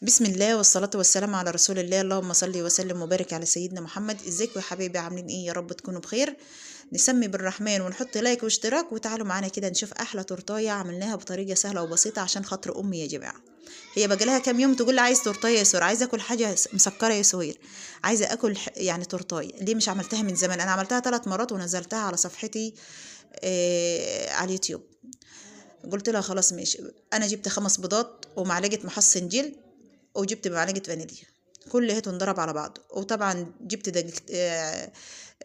بسم الله والصلاة والسلام على رسول الله. اللهم صل وسلم وبارك على سيدنا محمد. ازيكم يا حبايبي، عاملين ايه؟ يا رب تكونوا بخير. نسمي بالرحمن ونحط لايك واشتراك، وتعالوا معانا كده نشوف احلى تورتايه عملناها بطريقه سهله وبسيطه عشان خاطر امي يا جماعه. هي بقى لها كام يوم تقول لي عايز تورتايه يا سهير، عايزه اكل حاجه مسكره يا سهير، عايزه اكل يعني تورتايه. ليه مش عملتها من زمان؟ انا عملتها 3 مرات ونزلتها على صفحتي على اليوتيوب. قلت لها خلاص ماشي. انا جبت 5 بيضات ومعلقه محصن جلد، وجبت معلقه فانيليا، كل هيت انضرب على بعض. وطبعا جبت دقيق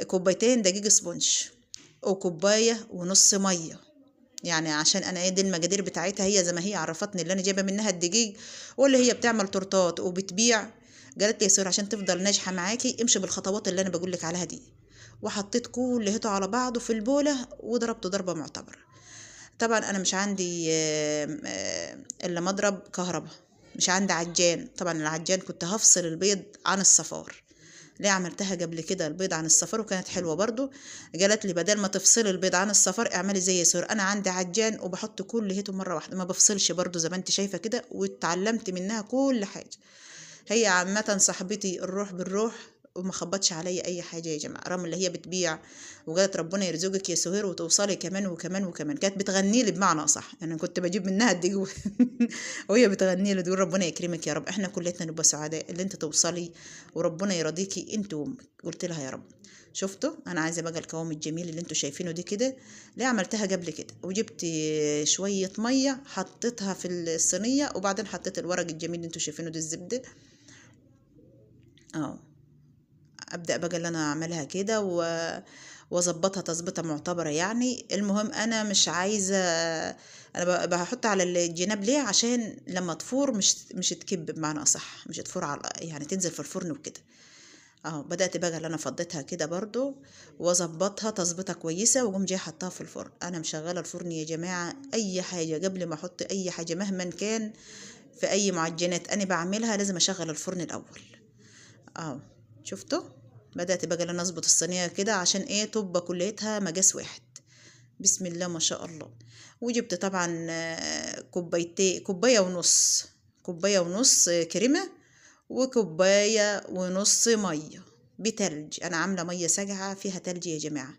كوبايتين دقيق سبونج، وكوبايه ونص ميه. يعني عشان انا دي المقادير بتاعتها، هي زي ما هي عرفتني اللي انا جايبه منها الدقيق، واللي هي بتعمل تورتات وبتبيع. قالت لي يا سوري عشان تفضل ناجحه معاكي امشي بالخطوات اللي انا بقول لك عليها دي. وحطيت كل هيته على بعضه في البوله وضربته ضربه معتبره. طبعا انا مش عندي الا مضرب كهرباء، مش عندي عجان. طبعا العجان كنت هفصل البيض عن الصفار. ليه عملتها قبل كده البيض عن الصفار وكانت حلوه برضو. قالت لي بدل ما تفصلي البيض عن الصفار اعملي زي سور. انا عندي عجان وبحط كل هيته مره واحده، ما بفصلش برضو زي ما انت شايفه كده، واتعلمت منها كل حاجه. هي عامة صاحبتي الروح بالروح، وما خبطش عليا اي حاجه يا جماعه، رغم اللي هي بتبيع. وقالت ربنا يرزقك يا سهير وتوصلي كمان وكمان وكمان. كانت بتغني لي بمعنى اصح، يعني كنت بجيب منها الدقيق وهي بتغني لي تقول ربنا يكرمك يا رب، احنا كلنا نبقى سعداء اللي انت توصلي وربنا يرضيكي انت وامك. قلت لها يا رب. شفتوا انا عايزه بقى القوام الجميل اللي انتوا شايفينه دي كده. ليه عملتها قبل كده، وجبت شويه ميه حطيتها في الصينيه، وبعدين حطيت الورق الجميل اللي انتوا شايفينه ده، الزبده. اه ابدا بقى اللي انا اعملها كده واظبطها تظبيطه معتبره. يعني المهم انا مش عايزه، انا بحط على الجناب ليه؟ عشان لما تفور مش تكب، بمعنى اصح مش تفور على، يعني تنزل في الفرن وكده. اهو بدات بقى اللي انا فضيتها كده برضو واظبطها تظبيطه كويسه، واقوم جايه حطها في الفرن. انا مشغله الفرن يا جماعه. اي حاجه قبل ما احط اي حاجه مهما كان في اي معجنات انا بعملها لازم اشغل الفرن الاول. اه شفتوا؟ بدأت بقى انا اظبط الصينية كده عشان ايه تبقى كليتها مقاس واحد. بسم الله ما شاء الله. وجبت طبعا كوباية ونص، كوباية ونص كريمة، وكوباية ونص مية بتلج. انا عاملة مية ساقعة فيها تلج يا جماعة،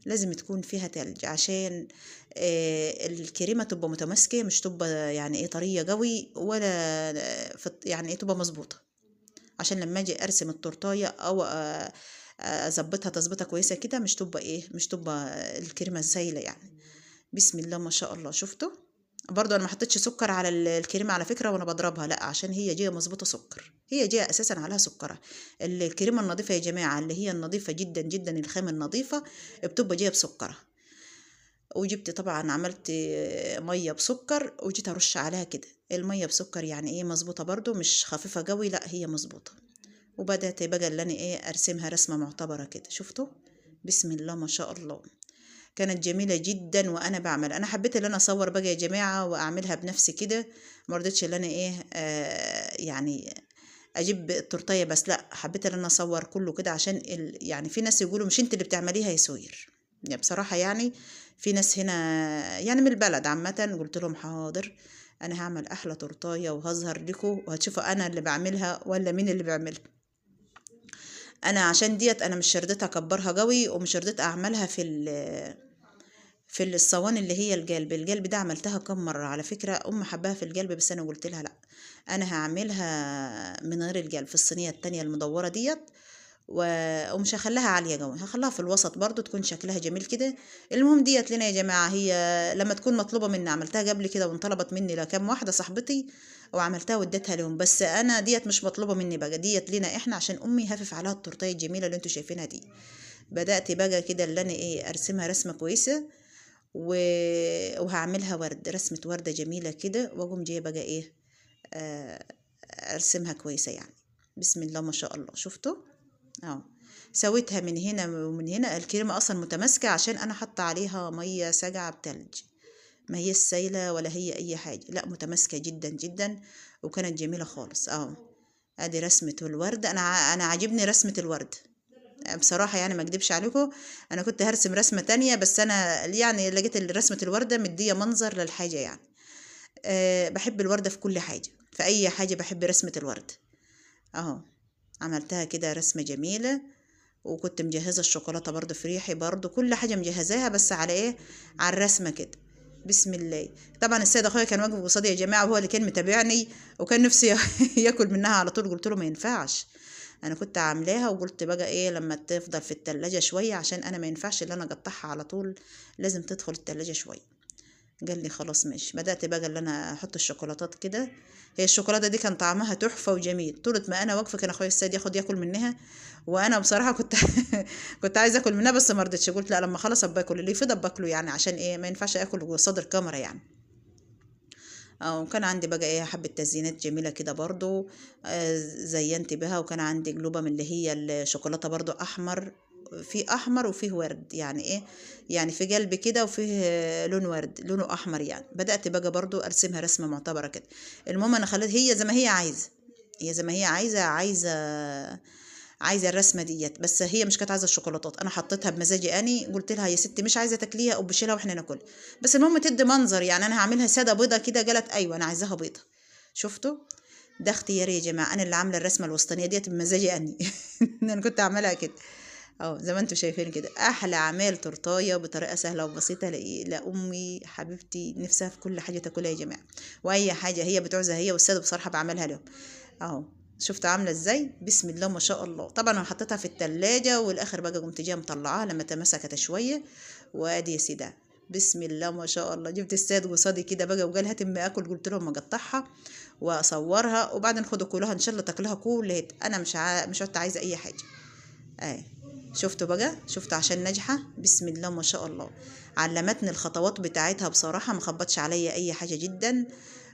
لازم تكون فيها تلج عشان الكريمة تبقى متماسكة، مش تبقى يعني ايه طرية قوي، ولا يعني ايه تبقى مظبوطة. عشان لما اجي ارسم التورتايه او اظبطها تظبيطه كويسه كده، مش تبقى الكريمه سايله يعني. بسم الله ما شاء الله. شفتوا؟ برضو انا ما حطيتش سكر على الكريمه على فكره وانا بضربها، لا، عشان هي جايه مظبوطه سكر، هي جايه اساسا عليها سكره. الكريمه النظيفه يا جماعه اللي هي النظيفه جدا جدا، الخام النظيفه بتبقى جايه بسكرها. وجبت طبعا عملت ميه بسكر وجيت ارش عليها كده. الميه بسكر يعني ايه مظبوطه برضو، مش خفيفه قوي، لا هي مظبوطه. وبدأت بقى اللي أنا أرسمها رسمة معتبرة كده. شفتوا؟ بسم الله ما شاء الله. كانت جميلة جدا وأنا بعمل. أنا حبيت اللي أنا أصور بقى يا جماعة وأعملها بنفسي كده، مرضتش اللي أنا يعني أجيب التورتية بس، لأ حبيت اللي أنا أصور كله كده عشان يعني في ناس يقولوا مش أنت اللي بتعمليها يا سوير. يعني بصراحة يعني في ناس هنا يعني من البلد عامة، قلت لهم حاضر أنا هعمل أحلى تورتاية وهظهر لكم وهتشوفوا أنا اللي بعملها ولا مين اللي بيعملها. انا عشان ديت انا مش شردت اكبرها قوي، ومش شردت اعملها في الصواني اللي هي القلب ده. عملتها كم مره على فكره، حباها في القلب، بس انا قلت لها لا، انا هعملها من غير القلب في الصينيه التانية المدوره ديت. ومش هخليها عاليه قوي، هخليها في الوسط برضو تكون شكلها جميل كده. المهم ديت لنا يا جماعه، هي لما تكون مطلوبه مني، عملتها قبل كده وانطلبت مني لكام واحده صاحبتي وعملتها واديتها لهم، بس انا ديت مش مطلوبه مني بقى، ديت لنا احنا عشان امي هفف عليها التورتيه الجميله اللي انتوا شايفينها دي. بدات بقى كده اللي انا ارسمها رسمه كويسه و... وهعملها ورد، رسمه ورده جميله كده، واقوم جايه بقى آه، ارسمها كويسه يعني. بسم الله ما شاء الله. شفتوا؟ اه سويتها من هنا ومن هنا. الكريمة اصلا متماسكة عشان انا حاطة عليها مية ساقعة بتلج، ما هي السايلة ولا هي اي حاجة، لا متماسكة جدا جدا، وكانت جميلة خالص. ادي رسمة الورد. انا عاجبني رسمة الورد بصراحة، يعني ما اكدبش عليكم. انا كنت هرسم رسمة تانية، بس انا يعني لقيت رسمة الوردة مدية منظر للحاجة يعني. بحب الوردة في كل حاجة، في اي حاجة بحب رسمة الورد اهو. عملتها كده رسمة جميلة، وكنت مجهزة الشوكولاتة برضو في ريحي، برضو كل حاجة مجهزاها، بس على ايه، على الرسمة كده. بسم الله. طبعا السيد اخويا كان واقف قصادي يا جماعة، وهو اللي كان متابعني، وكان نفسي ياكل منها على طول. قلت له ما ينفعش، انا كنت عاملاها وقلت بقى ايه لما تفضل في التلاجة شوية، عشان انا ما ينفعش اللي انا اقطعها على طول، لازم تدخل التلاجة شوية. قال لي خلاص ماشي. بدأت بقى اللي انا احط الشوكولاتات كده. هي الشوكولاتة دي كان طعمها تحفة وجميل. طولة ما انا واقفة كان اخويا السيد ياكل منها، وانا بصراحة كنت كنت عايزة اكل منها، بس ما رضيتش. قلت لا، لما خلص ابقى اكل اللي يفيد ابقى اكله، يعني عشان ايه ما ينفعش اكل قصاد الكاميرا يعني. وكان عندي بقى ايه حبة تزيينات جميلة كده برضو، زينت بها. وكان عندي قلوبة من اللي هي الشوكولاتة برضو احمر، في احمر وفيه ورد، يعني ايه، يعني في قلب كده، وفيه لون ورد لونه احمر يعني. بدأت بقى برضو ارسمها رسمة معتبرة كده. المهم انا خليت هي زي ما هي عايزة، هي زي ما هي عايزه الرسمه ديت. بس هي مش كانت عايزه الشوكولاتات، انا حطيتها بمزاجي. اني قلت لها يا ستي مش عايزه تاكليها او بشيلها واحنا ناكلها، بس المهم تدي منظر، يعني انا هعملها ساده بيضه كده. قالت ايوه انا عايزاها بيضه. شفتوا؟ ده اختياري يا جماعه، انا اللي عامله الرسمه الوسطانيه ديت بمزاجي اني. انا كنت عاملها كده زي ما انتم شايفين كده. احلى عمال تورتايه بطريقه سهله وبسيطه لامي حبيبتي، نفسها في كل حاجه تاكلها يا جماعه، واي حاجه هي بتعوزها هي والساده بصراحه بعملها لهم اهو. شفت عامله ازاي؟ بسم الله ما شاء الله. طبعا انا حطيتها في التلاجة، والاخر بقى قمت جايه مطلعاها لما تمسكت شويه. وادي يا سيدي، بسم الله ما شاء الله. جبت السيد قصادي كده بقى وقال هات اما اكل. قلت لهم اقطعها واصورها، وبعدين خدوا كلها ان شاء الله تاكلها كلها. انا مش كنت عايزه اي حاجه. اهي شفتوا بقى، شفتوا عشان ناجحه بسم الله ما شاء الله. علمتني الخطوات بتاعتها بصراحه، ما خبطش عليا اي حاجه جدا.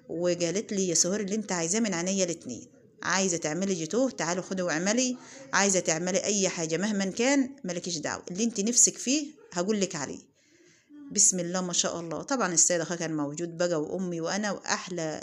وقالت لي يا سهير اللي انت عايزاه من عينيا الاتنين. عايزه تعملي جاتوه تعالي خدي واعملي، عايزه تعملي اي حاجه مهما كان مالكيش دعوه، اللي انت نفسك فيه هقول لك عليه. بسم الله ما شاء الله. طبعا السيد اخويا كان موجود بقى، وامي وانا، واحلى